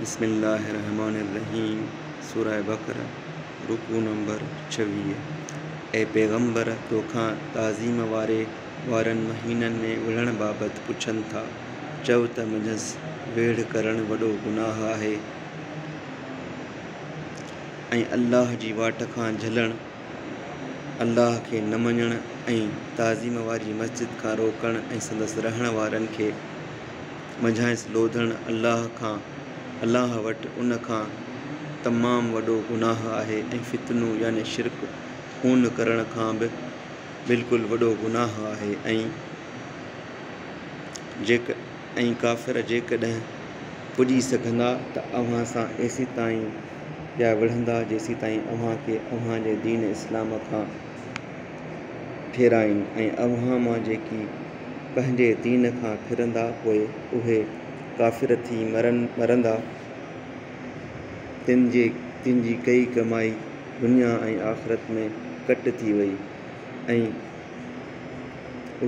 बिस्मिल्लाहिर्रहमानिर्रहीम। सूरह बकरा रुकू नंबर 26। ए पैगंबर तोखां ताज़ीम वारनि महीननि में विढ़ण बाबति पुछनि था, चओ त मुंझंसि वेढ़ करणु वॾो गुनाह आहे ऐं अल्लाह जी वाट खां झलणु, अल्लाह खे न मञणु ऐं ताज़ीम वारी मस्जिद खां रोकणु ऐं संदसि रहण वारनि खे मंझांसि लोधणु अल्लाह वटि उन खां तमामु वॾो गुनाह आहे ऐं फितनो यानी शिरक खून करण खां बि बिल्कुलु वॾो गुनाह आहे। ऐं काफ़िर जेकॾहिं पुॼी सघंदा त अव्हां सां एसी ताईं पिया विढ़ंदा जेसी ताईं अव्हांखे अव्हांजे दीन इस्लाम खां फेराइनि, ऐं अव्हां मां जेकी पंहिंजे दीन खां फिरंदा पोइ उहे काफ़िर थी मरंदा, तिन जी कई कमाई दुनिया ऐं आख़िरत में कट थी वई ऐं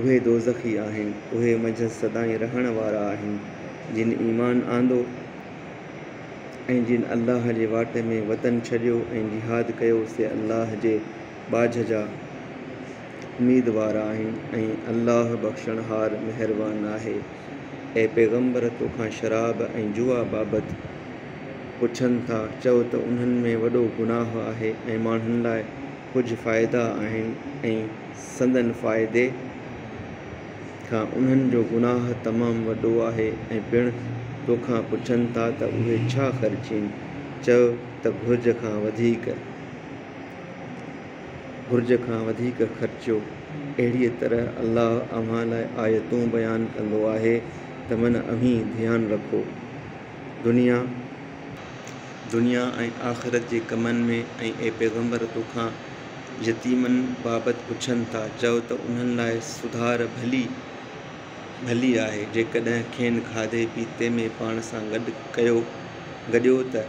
उहे दोज़खी आहिनि। उहे मंझंदि सदाईं रहण वारा आहिनि जिन ईमान आंदो ऐं जिन अल्लाह जे वाट में वतन छॾियो ऐं जिहाद कयो, से अल्लाह जे बाझ जा उम्मीदवार आहिनि ऐं अल्लाह बख़्शणहार महिरबान आहे। ऐं पैगंबर तोखां शराब ऐं जुआ बाबति पुछनि था, चओ त उन्हनि में वॾो गुनाह आहे ऐं माण्हुनि लाइ कुझु फ़ाइदा आहिनि ऐं संदन फ़ाइदे खां उन्हनि जो गुनाह तमामु वॾो आहे। ऐं पिणु तोखां पुछनि था त उहे छा ख़र्चीनि, चओ त घुर्ज खां वधीक ख़र्चो। अहिड़ीअ तरह अल्लाह अव्हां लाइ आयतूं बयानु कंदो आहे त मन अव्हीं ध्यानु रखो। दुनिया ऐं आख़िरत जे कमनि में। ऐं ए पैगंबर तोखां यतीमनि बाबति पुछनि था, चओ त उन्हनि लाइ सुधार भली आहे जेकॾहिं खेनि खाधे पीते में पाण सां गॾियो त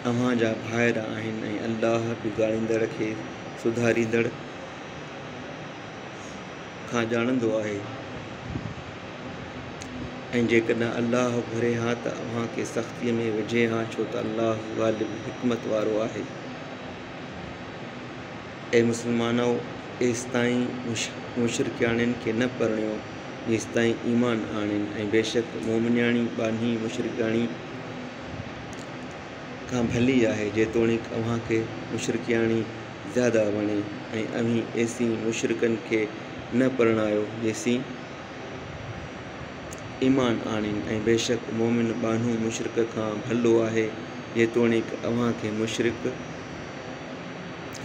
अव्हां जा भाइर आहिनि ऐं अल्लाह बिगाड़ींदड़ खे सुधारींदड़ खां ॼाणंदो आहे। ऐं जेकॾहिं अल्लाह घुरे हा त अव्हांखे सख़्तीअ में विझे हा, छो त अल्लाह ग़ालिब हिकमत वारो आहे। ऐं मुस्लमानो, एसिताईं मुशरिकाणियुनि खे न परिणियो जेसिताईं ईमान आणनि, ऐं बेशक मोमिनियाणी बानी मुशरिकाणी खां भली आहे जेतोणीकि अव्हांखे मुशरिकियाणी ज़्यादा वणे, ऐं अव्हीं एसी मुशरिकनि खे न परिणायो जेसीं ईमान आणनि, ऐं बेशक मोमिन बानू मुशरिक खां भलो आहे जेतोणीकि अव्हांखे मुशरिक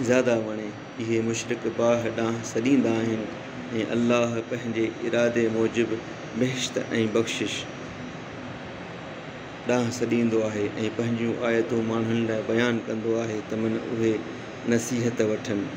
ज़्यादा वणे। इहे मुशरिक बाहि ॾांहुं सॾींदा आहिनि ऐं अल्लाह पंहिंजे इरादे मूजिबि बहिश्त ऐं बख़्शिश ॾांहुं सॾींदो आहे ऐं पंहिंजूं आयतूं माण्हुनि लाइ बयानु कंदो आहे त मन उहे नसीहत वठनि।